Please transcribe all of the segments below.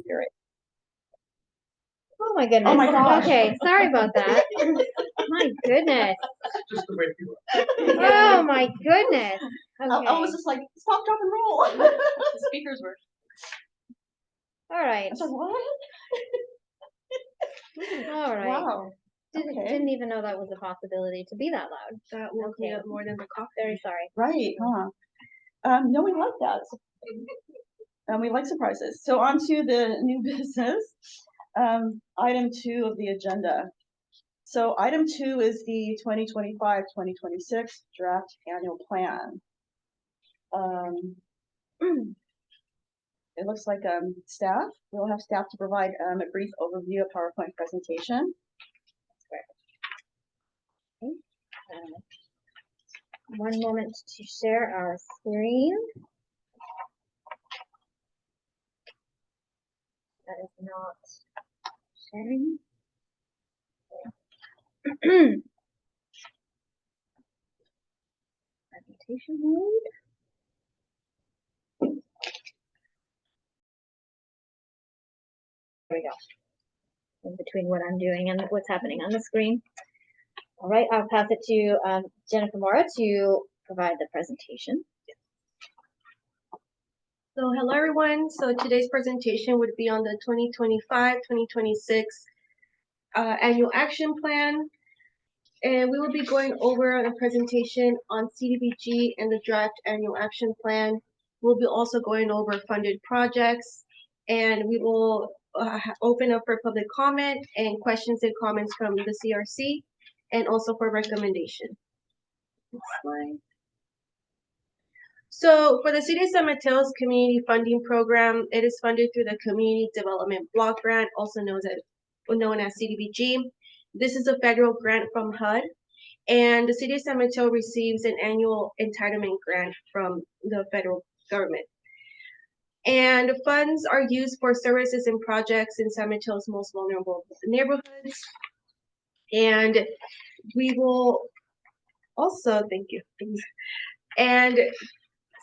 You're right. Oh my goodness. Oh my gosh. Okay, sorry about that. My goodness. Just the way you are. Oh my goodness. I was Okay. just like, stop, drop, and roll. The speakers were. All right. I was like, what? All right. Wow. Okay. Didn't even know that was a possibility to be that loud. That woke me up more than the coffee. Very sorry. Right, huh? No, we like that. And we like surprises. So on to the new business. Item 2 of the agenda. So item 2 is the 2025-2026 draft annual plan. It looks like staff, we'll have staff to provide a brief overview of PowerPoint presentation. Okay. One moment to share our screen. That is not sharing. Presentation mode. There we go. In between what I'm doing and what's happening on the screen. All right, I'll pass it to Jennifer Mora to provide the presentation. So hello everyone. So today's presentation would be on the 2025-2026 annual action plan. And we will be going over a presentation on CDBG and the draft annual action plan. We'll be also going over funded projects, and we will open up for public comment and questions and comments from the CRC, and also for recommendation. Next slide. So for the City of San Mateo's Community Funding Program, it is funded through the Community Development Block Grant, also known as CDBG. This is a federal grant from HUD, and the City of San Mateo receives an annual entitlement grant from the federal government. And funds are used for services and projects in San Mateo's most vulnerable neighborhoods. And we will also, thank you. And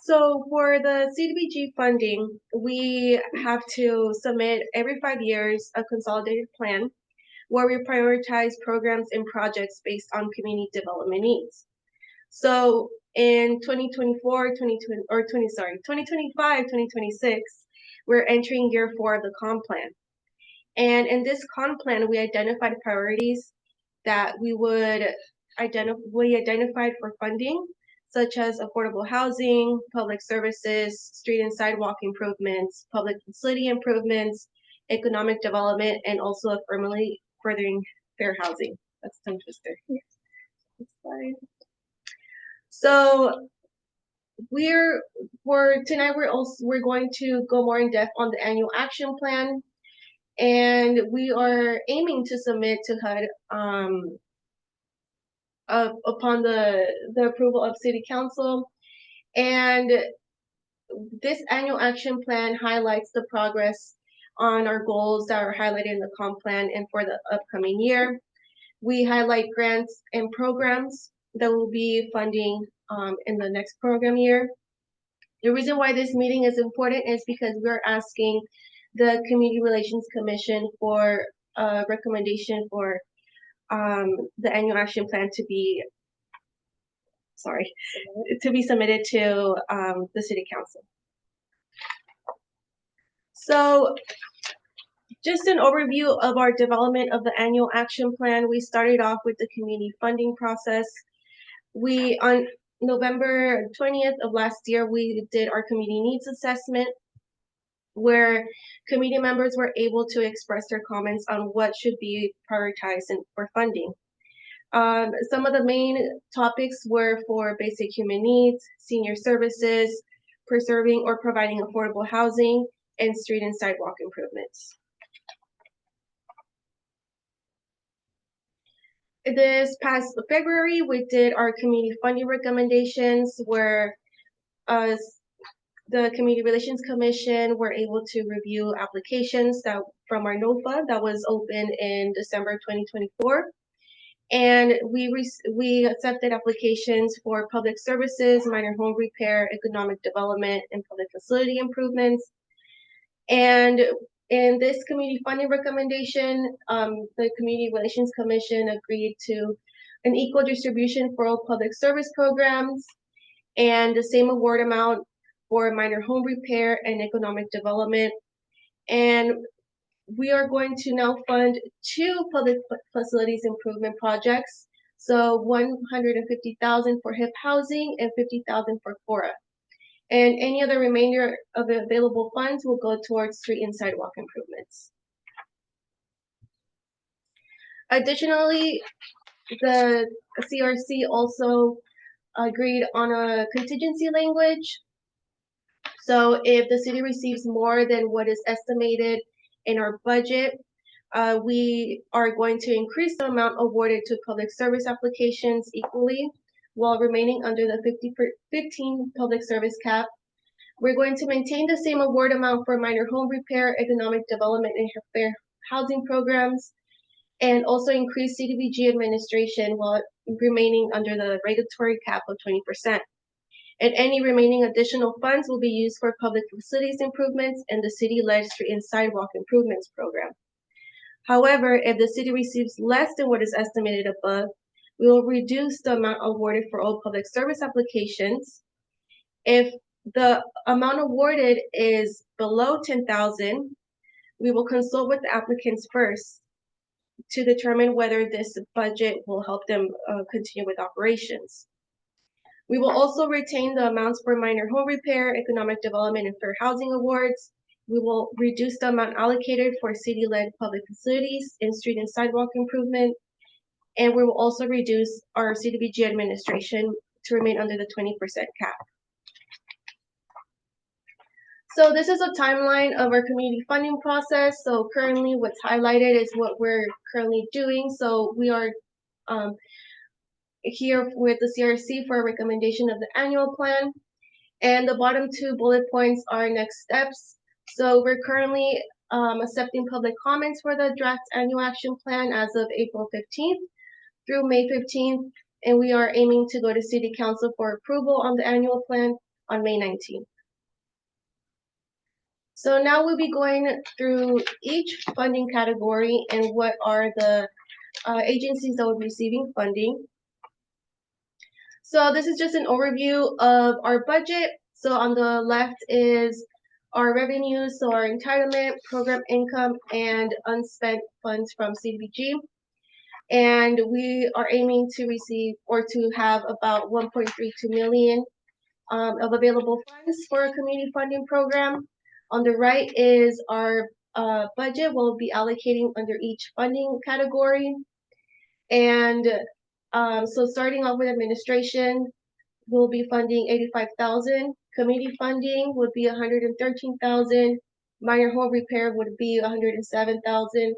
so for the CDBG funding, we have to submit every 5 years a consolidated plan where we prioritize programs and projects based on community development needs. So in 2025, 2026, we're entering year 4 of the comp plan. And in this comp plan, we identified priorities that we identified for funding, such as affordable housing, public services, street and sidewalk improvements, public facility improvements, economic development, and also affirmatively furthering fair housing. That's tongue twister. Next slide. So tonight we're going to go more in depth on the annual action plan, and we are aiming to submit to HUD upon the approval of City Council. And this annual action plan highlights the progress on our goals that are highlighted in the comp plan and for the upcoming year. We highlight grants and programs that will be funding in the next program year. The reason why this meeting is important is because we're asking the Community Relations Commission for a recommendation for the annual action plan to be submitted to the City Council. So just an overview of our development of the annual action plan. We started off with the community funding process. On November 20th of last year, we did our community needs assessment, where committee members were able to express their comments on what should be prioritized for funding. Some of the main topics were for basic human needs, senior services, preserving or providing affordable housing, and street and sidewalk improvements. This past February, we did our community funding recommendations, where the Community Relations Commission were able to review applications from our NOFA that was open in December 2024. And we accepted applications for public services, minor home repair, economic development, and public facility improvements. And In this community funding recommendation, the Community Relations Commission agreed to an equal distribution for all public service programs and the same award amount for minor home repair and economic development. And we are going to now fund 2 public facilities improvement projects. So 150,000 for HIP housing and 50,000 for Cora. And any other remainder of the available funds will go towards street and sidewalk improvements. Additionally, the CRC also agreed on a contingency language. So if the city receives more than what is estimated in our budget, we are going to increase the amount awarded to public service applications equally while remaining under the 15 public service cap. We're going to maintain the same award amount for minor home repair, economic development, and fair housing programs, and also increase CDBG administration while remaining under the regulatory cap of 20%. And any remaining additional funds will be used for public facilities improvements and the city-led street and sidewalk improvements program. However, if the city receives less than what is estimated above, we will reduce the amount awarded for all public service applications. If the amount awarded is below 10,000, we will consult with the applicants first to determine whether this budget will help them continue with operations. We will also retain the amounts for minor home repair, economic development, and fair housing awards. We will reduce the amount allocated for city-led public facilities and street and sidewalk improvement. And we will also reduce our CDBG administration to remain under the 20% cap. So this is a timeline of our community funding process. So currently what's highlighted is what we're currently doing. So we are here with the CRC for a recommendation of the annual plan. And the bottom 2 bullet points are next steps. So we're currently accepting public comments for the draft annual action plan as of April 15th through May 15th. And we are aiming to go to City Council for approval on the annual plan on May 19th. So now we'll be going through each funding category and what are the agencies that will be receiving funding. So this is just an overview of our budget. So on the left is our revenues, so our entitlement, program income, and unspent funds from CDBG. And we are aiming to receive or to have about 1.32 million of available funds for a community funding program. On the right is our budget we'll be allocating under each funding category. And so starting off with administration, we'll be funding 85,000. Community funding would be 113,000. Minor home repair would be 107,000.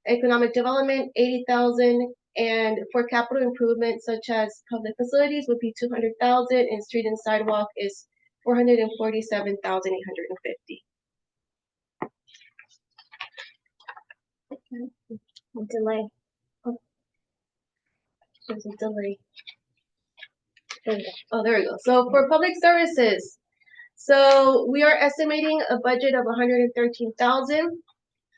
Economic development, 80,000. And for capital improvements such as public facilities would be 200,000, and street and sidewalk is 447,850. Delay. There's a delay. There we go. Oh, there we go. So for public services, so we are estimating a budget of 113,000,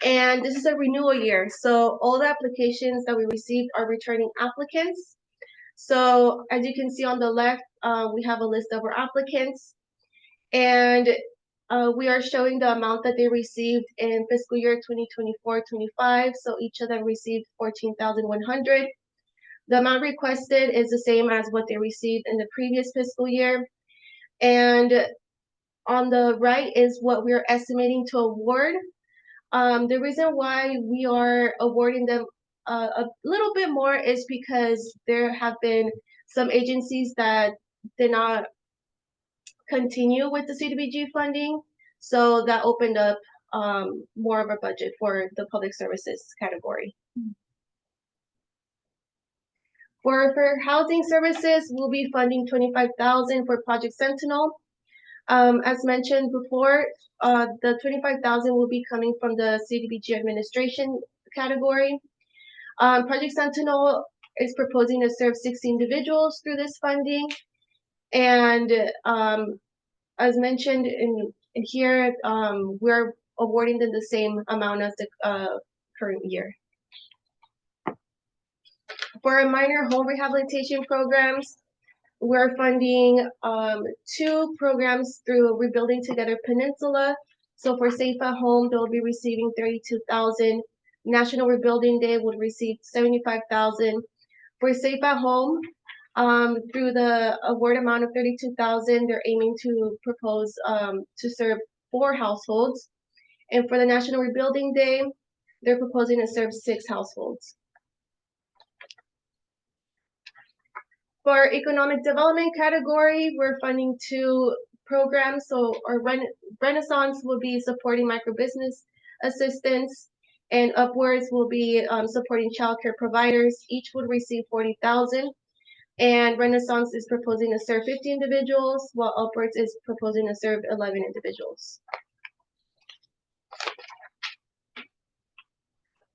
and this is a renewal year. So all the applications that we received are returning applicants. So as you can see on the left, we have a list of our applicants, and we are showing the amount that they received in fiscal year 2024-25. So each of them received 14,100. The amount requested is the same as what they received in the previous fiscal year. And on the right is what we're estimating to award. The reason why we are awarding them a little bit more is because there have been some agencies that did not continue with the CDBG funding. So that opened up more of a budget for the public services category. For housing services, we'll be funding 25,000 for Project Sentinel. As mentioned before, the 25,000 will be coming from the CDBG administration category. Project Sentinel is proposing to serve 60 individuals through this funding. And as mentioned in here, we're awarding them the same amount as the current year. For our minor home rehabilitation programs, we're funding 2 programs through Rebuilding Together Peninsula. So for Safe at Home, they'll be receiving $32,000. National Rebuilding Day would receive $75,000. For Safe at Home, through the award amount of $32,000, they're aiming to propose to serve 4 households. And for the National Rebuilding Day, they're proposing to serve 6 households. For economic development category, we're funding 2 programs. So our Renaissance will be supporting microbusiness assistance, and Upwards will be supporting childcare providers. Each would receive $40,000. And Renaissance is proposing to serve 50 individuals, while Upwards is proposing to serve 11 individuals.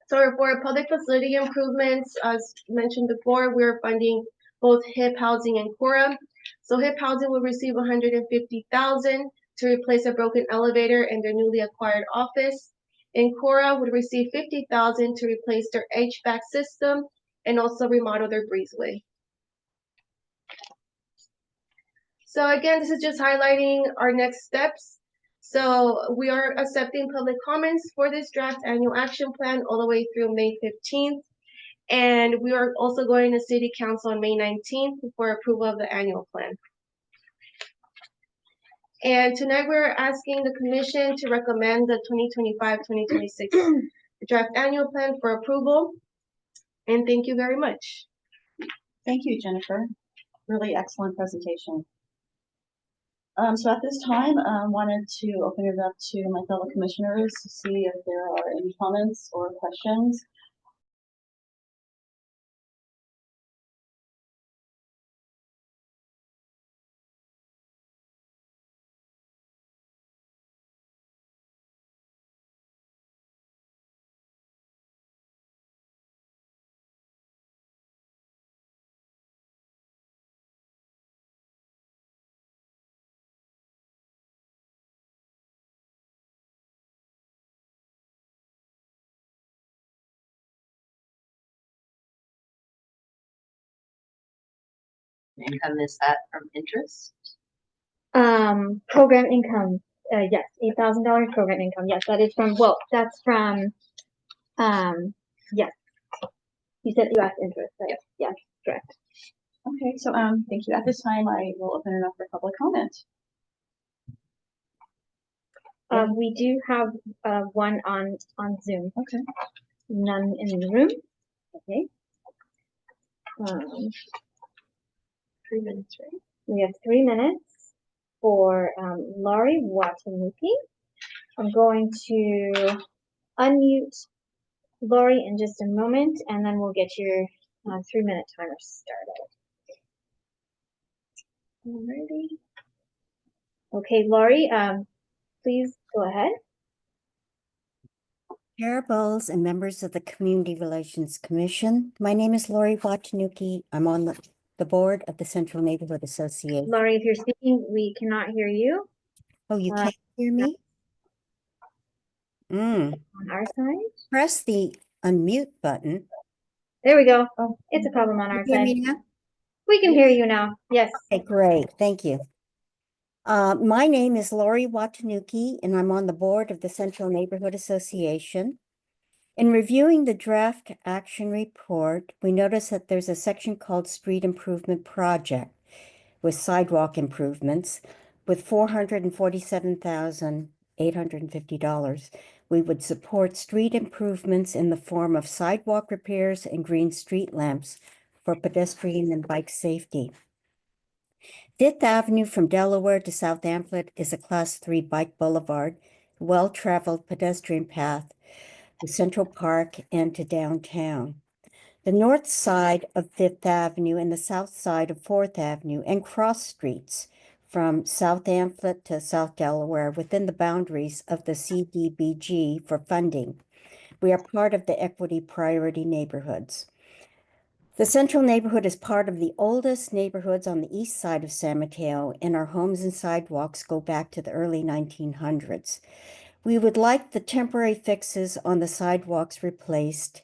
So for public facility improvements, as mentioned before, we're funding both HIP Housing and Cora. So HIP Housing will receive $150,000 to replace a broken elevator in their newly acquired office. And Cora would receive $50,000 to replace their HVAC system and also remodel their breezeway. So again, this is just highlighting our next steps. So we are accepting public comments for this draft annual action plan all the way through May 15th. And we are also going to City Council on May 19th for approval of the annual plan. And tonight we're asking the commission to recommend the 2025-2026 draft annual plan for approval. And thank you very much. Thank you, Jennifer. Really excellent presentation. So at this time, wanted to open it up to my fellow commissioners to see if there are any comments or questions. Income, is that from interest? Program income, yes, $8,000 program income. Yes, that is from, well, that's from, yes. You said you asked interest, right? Yes, correct. Okay, so thank you. At this time, I will open it up for public comment. We do have one on Zoom. Okay. None in the room. Okay. 3 minutes, right? We have 3 minutes for Laurie Watanuki. I'm going to unmute Laurie in just a moment, and then we'll get your 3-minute timer started. Alrighty. Okay, Laurie, please go ahead. Chair Bowles and members of the Community Relations Commission. My name is Laurie Watanuki. I'm on the board of the Central Neighborhood Association. Laurie, if you're speaking, we cannot hear you. Oh, you can't hear me? On our side. Press the unmute button. There we go. Oh, It's a problem on You our hear side. me now? We can hear you now. Yes. Okay, great. Thank you. My name is Laurie Watanuki, and I'm on the board of the Central Neighborhood Association. In reviewing the draft action report, we notice that there's a section called Street Improvement Project with sidewalk improvements with $447,850. We would support street improvements in the form of sidewalk repairs and green street lamps for pedestrian and bike safety. Fifth Avenue from Delaware to South Amplet is a Class 3 bike boulevard, well-traveled pedestrian path to Central Park and to downtown. The north side of Fifth Avenue and the south side of Fourth Avenue and cross streets from South Amplet to South Delaware within the boundaries of the CDBG for funding. We are part of the Equity Priority Neighborhoods. The Central Neighborhood is part of the oldest neighborhoods on the east side of San Mateo, and our homes and sidewalks go back to the early 1900s. We would like the temporary fixes on the sidewalks replaced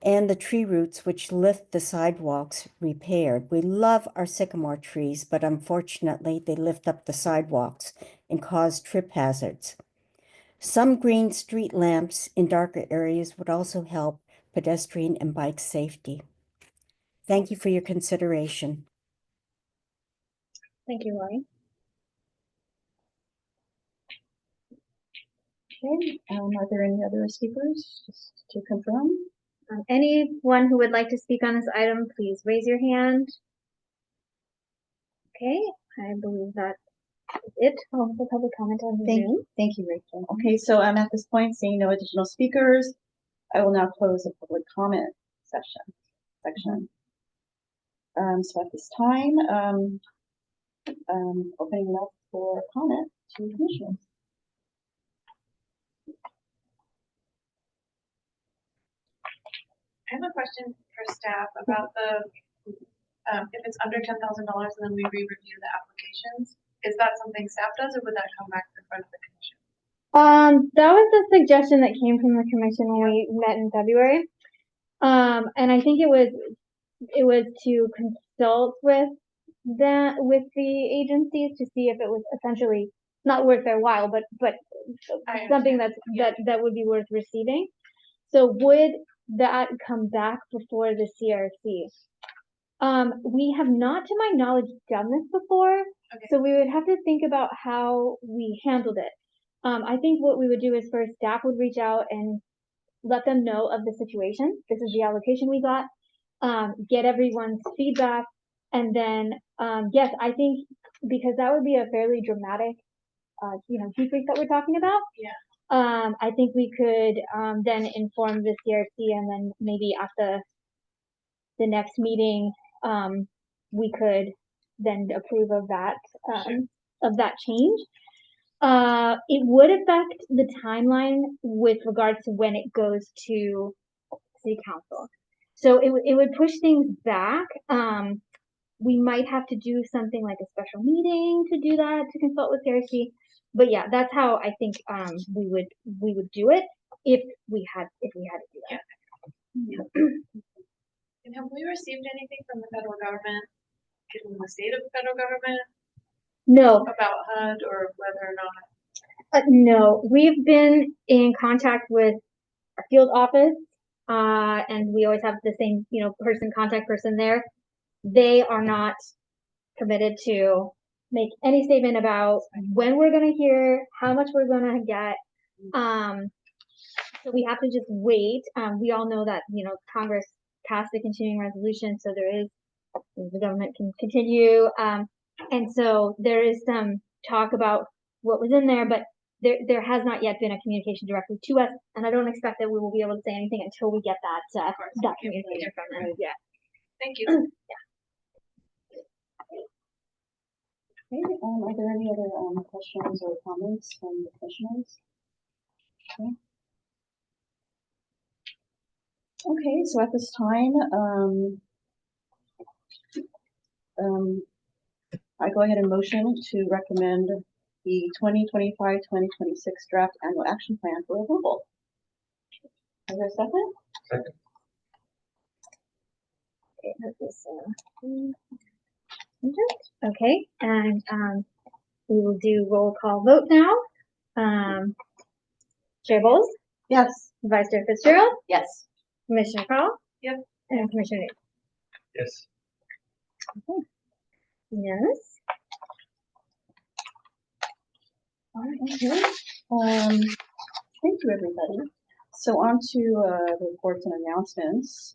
and the tree roots which lift the sidewalks repaired. We love our sycamore trees, but unfortunately they lift up the sidewalks and cause trip hazards. Some green street lamps in darker areas would also help pedestrian and bike safety. Thank you for your consideration. Thank you, Lori. Okay, are there any other speakers, just to confirm? Anyone who would like to speak on this item, please raise your hand. Okay, I believe that is it for public comment on Zoom. Thank you, Rachel. Okay, so I'm at this point seeing no additional speakers. I will now close the public comment section. So at this time, opening it up for comment to commissioners. I have a question for staff about if it's under $10,000 and then we re-review the applications, is that something staff does, or would that come back in front of the commission? That was the suggestion that came from the commission when we met in February. And I think it was to consult with the agencies to see if it was essentially not worth their while, but something that would be worth receiving. So would that come back before the CRC? We have not, to my knowledge, done this before, Okay. so we would have to think about how we handled it. I think what we would do is first staff would reach out and let them know of the situation. This is the allocation we got. Get everyone's feedback, and then yes, I think because that would be a fairly dramatic, decrease that we're talking about. Yeah. I think we could then inform the CRC, and then maybe at the next meeting, we could then approve of that change. It would affect the timeline with regards to when it goes to city council. So it would push things back. We might have to do something like a special meeting to do that, to consult with CRC. But yeah, that's how I think we would do it if we had to do that. Yeah. And have we received anything from the federal government, from the state of the federal government, No, about HUD or whether or not? no, we've been in contact with our field office, and we always have the same, contact person there. They are not committed to make any statement about when we're gonna hear, how much we're gonna get. So we have to just wait. We all know that, Congress passed the continuing resolution, so the government can continue. And so there is some talk about what was in there, but there has not yet been a communication directly to us, and I don't expect that we will be able to say anything until we get that communication from them. Yeah. Thank you. Okay, are there any other questions or comments from the commissioners? Okay, so at this time, I go ahead and motion to recommend the 2025-2026 draft annual action plan for approval. Is there a second? Second. Okay, and we will do roll call vote now. Chair Bowles, Yes. Vice Chair Fitzgerald, Yes. Commissioner Carl. Yep. And Commissioner Nate. Yes. Yes. All right, okay. Thank you, everybody. So on to the reports and announcements.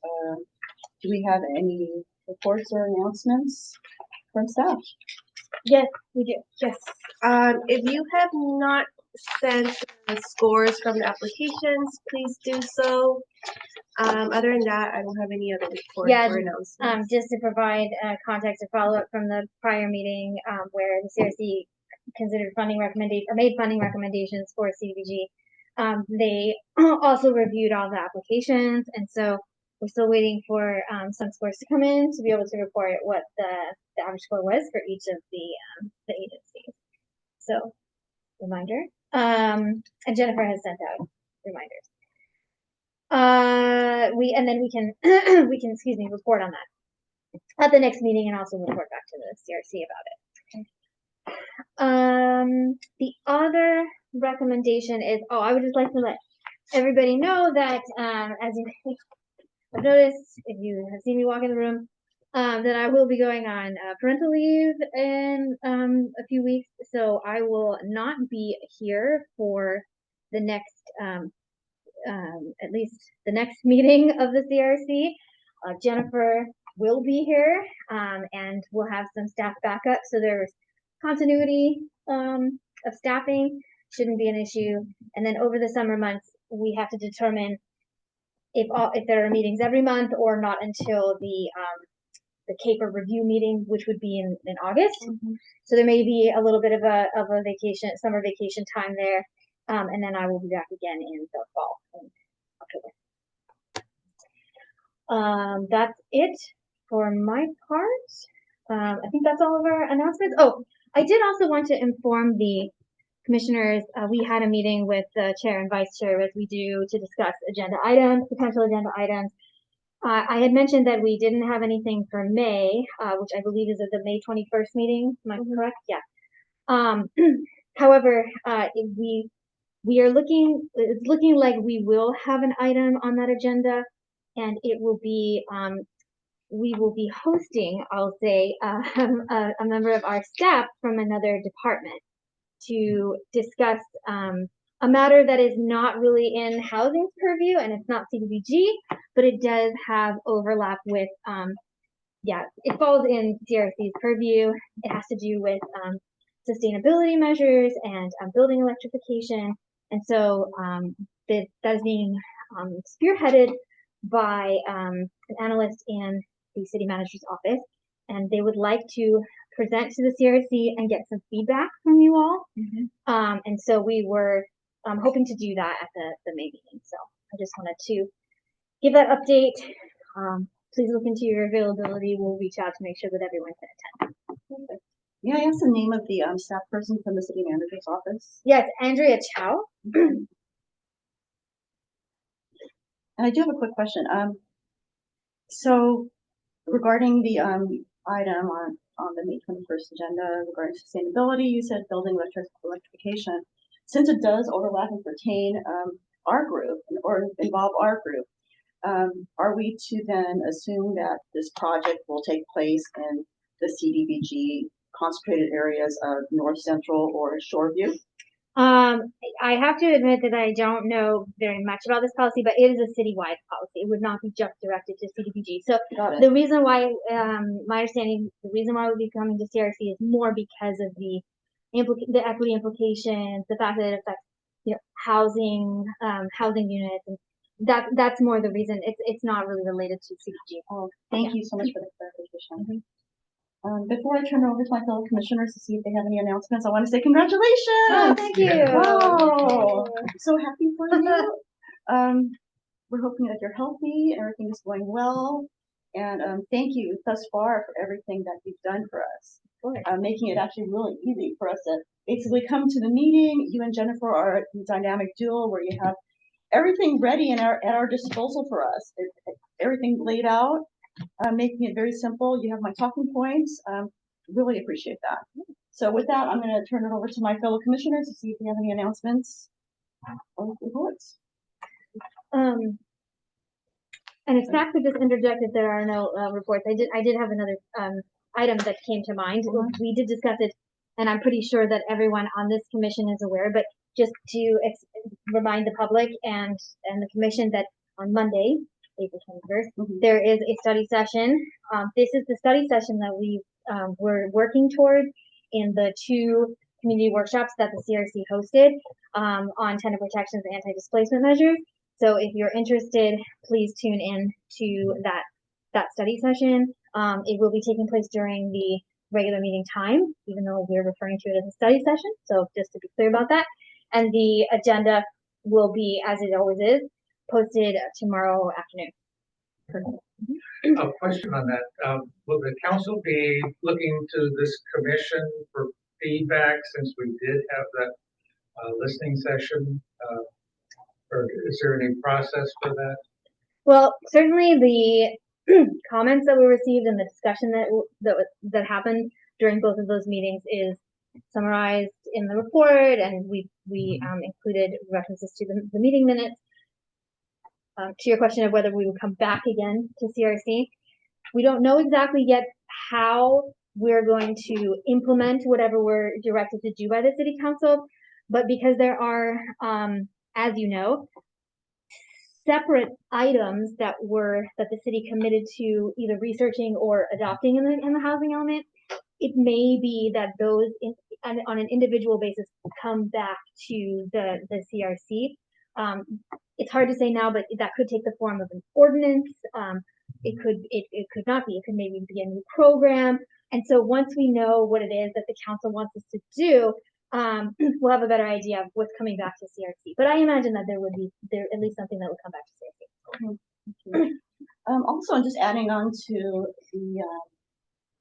Do we have any reports or announcements from staff? Yes, we do. Yes. If you have not sent the scores from the applications, please do so. Other than that, I don't have any other reports Yeah, or announcements. just to provide context or follow up from the prior meeting where the CRC considered made funding recommendations for CDBG. They also reviewed all the applications, and so we're still waiting for some scores to come in to be able to report what the average score was for each of the agencies. So, reminder, And Jennifer has sent out reminders. And then we can, excuse me, report on that at the next meeting and also report back to the CRC about it. The other recommendation is, I would just like to let everybody know that, as you may have noticed, if you have seen me walk in the room, that I will be going on parental leave in a few weeks, so I will not be here for the next, at least the next meeting of the CRC. Jennifer will be here, and we'll have some staff backup, so there's continuity of staffing, shouldn't be an issue. And then over the summer months, we have to determine if there are meetings every month or not until the CAPER review meeting, which would be in August. So there may be a little bit of a vacation, summer vacation time there. And then I will be back again in the fall, in October. That's it for my part. I think that's all of our announcements. Oh, I did also want to inform the commissioners, we had a meeting with the chair and vice chair, as we do, to discuss agenda items, potential agenda items. I had mentioned that we didn't have anything for May, which I believe is at the May 21st meeting. Am I correct? Yeah. However, it's looking like we will have an item on that agenda, and it will be, we will be hosting, I'll say, a member of our staff from another department to discuss a matter that is not really in housing's purview, and it's not CDBG, but it does have overlap with, it falls in CRC's purview. It has to do with sustainability measures and building electrification. And so that is being spearheaded by an analyst in the city manager's office, and they would like to present to the CRC and get some feedback from you all. And so we were hoping to do that at the May meeting. So I just wanted to give that update. Please look into your availability. We'll reach out to make sure that everyone can attend. May I ask the name of the staff person from the city manager's office? Yes, Andrea Chow. And I do have a quick question. So regarding the item on the May 21st agenda regarding sustainability, you said building electrification. Since it does overlap and pertain our group or involve our group, are we to then assume that this project will take place in the CDBG concentrated areas of North Central or Shoreview? I have to admit that I don't know very much about this policy, but it is a citywide policy. It would not be just directed to CDBG. So the reason why, my understanding, the reason why we'll be coming to CRC is more because of the equity implications, the fact that it affects, housing units, and that's more the reason. It's not really related to CDBG. Oh, thank you so much for the clarification. Before I turn it over to my fellow commissioners to see if they have any announcements, I want to say congratulations! Oh, thank you! Wow! I'm so happy for you. We're hoping that you're healthy, everything is going well, and thank you thus far for everything that you've done for us. Making it actually really easy for us to basically come to the meeting. You and Jennifer are a dynamic duo where you have everything ready at our disposal for us. Everything laid out. Making it very simple. You have my talking points. Really appreciate that. So with that, I'm going to turn it over to my fellow commissioners to see if they have any announcements or reports. And if staff could just interject if there are no reports. I did have another item that came to mind. We did discuss it, and I'm pretty sure that everyone on this commission is aware, but just to remind the public and the commission that on Monday, April 21st, there is a study session. This is the study session that we were working towards in the 2 community workshops that the CRC hosted on tenant protections and anti-displacement measures. So if you're interested, please tune in to that study session. It will be taking place during the regular meeting time, even though we're referring to it as a study session. So just to be clear about that. And the agenda will be, as it always is, posted tomorrow afternoon. A question on that. Will the council be looking to this commission for feedback, since we did have that listening session? Or is there any process for that? Well, certainly the comments that we received and the discussion that happened during both of those meetings is summarized in the report, and we included references to the meeting minutes. To your question of whether we would come back again to CRC, we don't know exactly yet how we're going to implement whatever we're directed to do by the city council, but because there are, as you know, separate items that the city committed to either researching or adopting in the housing element, it may be that those on an individual basis come back to the CRC. It's hard to say now, but that could take the form of an ordinance. It could not be. It could maybe be a new program. And so once we know what it is that the council wants us to do, we'll have a better idea of what's coming back to CRC. But I imagine that there at least something that would come back to CRC. Also, I'm just adding on to the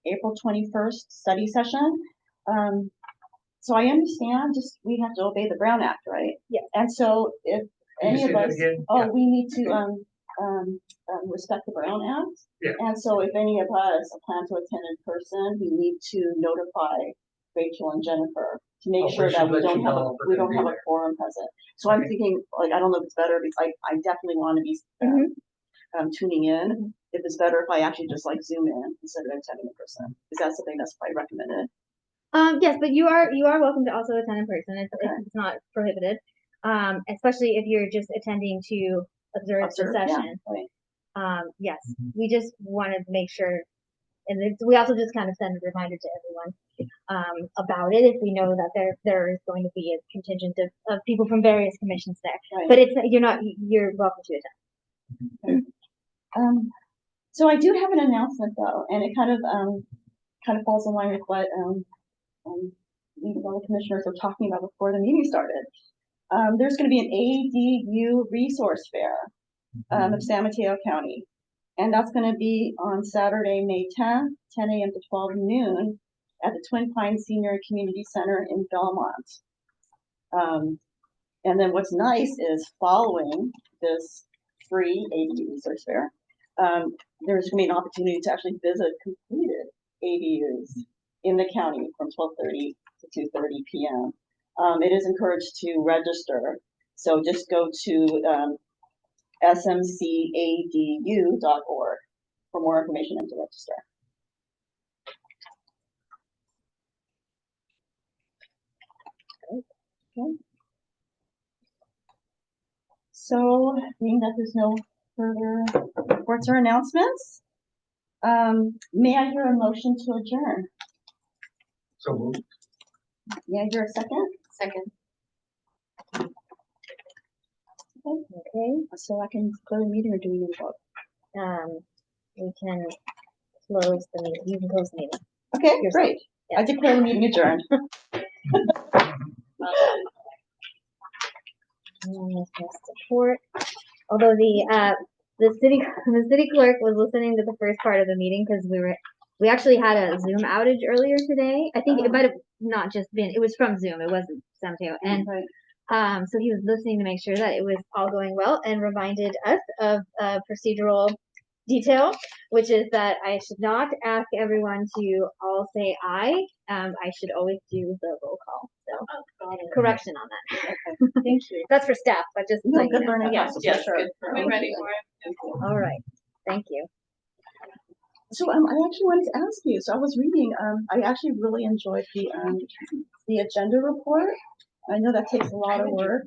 April 21st study session. So I understand we have to obey the Brown Act, right? Yes. And so if Can you any say of that us, again? oh, we need to respect the Brown Act. Yeah. And so if any of us plan to attend in person, we need to notify Rachel and Jennifer to make Oh, sure we that should we let don't you have know if we're we gonna don't be have a there. quorum present. So I'm Okay. thinking, like, I don't know if it's better because I definitely want to be tuning in. If it's better if I actually just like Zoom in instead of attending in person. Is that something that's quite recommended? Yes, but you are welcome to also attend in person. Okay. It's not prohibited, especially if you're just attending to observe the Yeah, session. right. Yes, we just wanted to make sure, and we also just kind of send a reminder to everyone about it if we know that there is going to be a contingent of people from various commissions there. Right. But you're welcome to attend. So I do have an announcement though, and it kind of falls in line with what we fellow commissioners were talking about before the meeting started. There's going to be an ADU resource fair of San Mateo County, and that's going to be on Saturday, May 10th, 10 a.m. to 12 noon at the Twin Pines Senior and Community Center in Belmont. And then what's nice is following this free ADU resource fair, there's going to be an opportunity to actually visit completed ADUs in the county from 12:30 to 2:30 p.m. It is encouraged to register, so just go to smcadu.org for more information and to register. Okay. So, being that there's no further reports or announcements, may I hear a motion to adjourn? So moved. May I hear a second? Second. Okay. So I can close the meeting, or do we need to vote? We can close the meeting. You can close the meeting. Okay, Yourself. great. Yeah. I declare the meeting adjourned. Support. Although the city clerk was listening to the first part of the meeting because we actually had a Zoom outage earlier today. I think it might have not just been, it was from Zoom. It wasn't San Mateo. And Right. so he was listening to make sure that it was all going well and reminded us of a procedural detail, which is that I should not ask everyone to all say aye. I should always do the roll call. So correction on that. Thank you. That's for staff, but just No, like, good learning yeah. process, Yes, for sure. good for We're ready for it. All right. Thank you. So I actually wanted to ask you. So I was reading. I actually really enjoyed the agenda report. I know that takes a lot of work.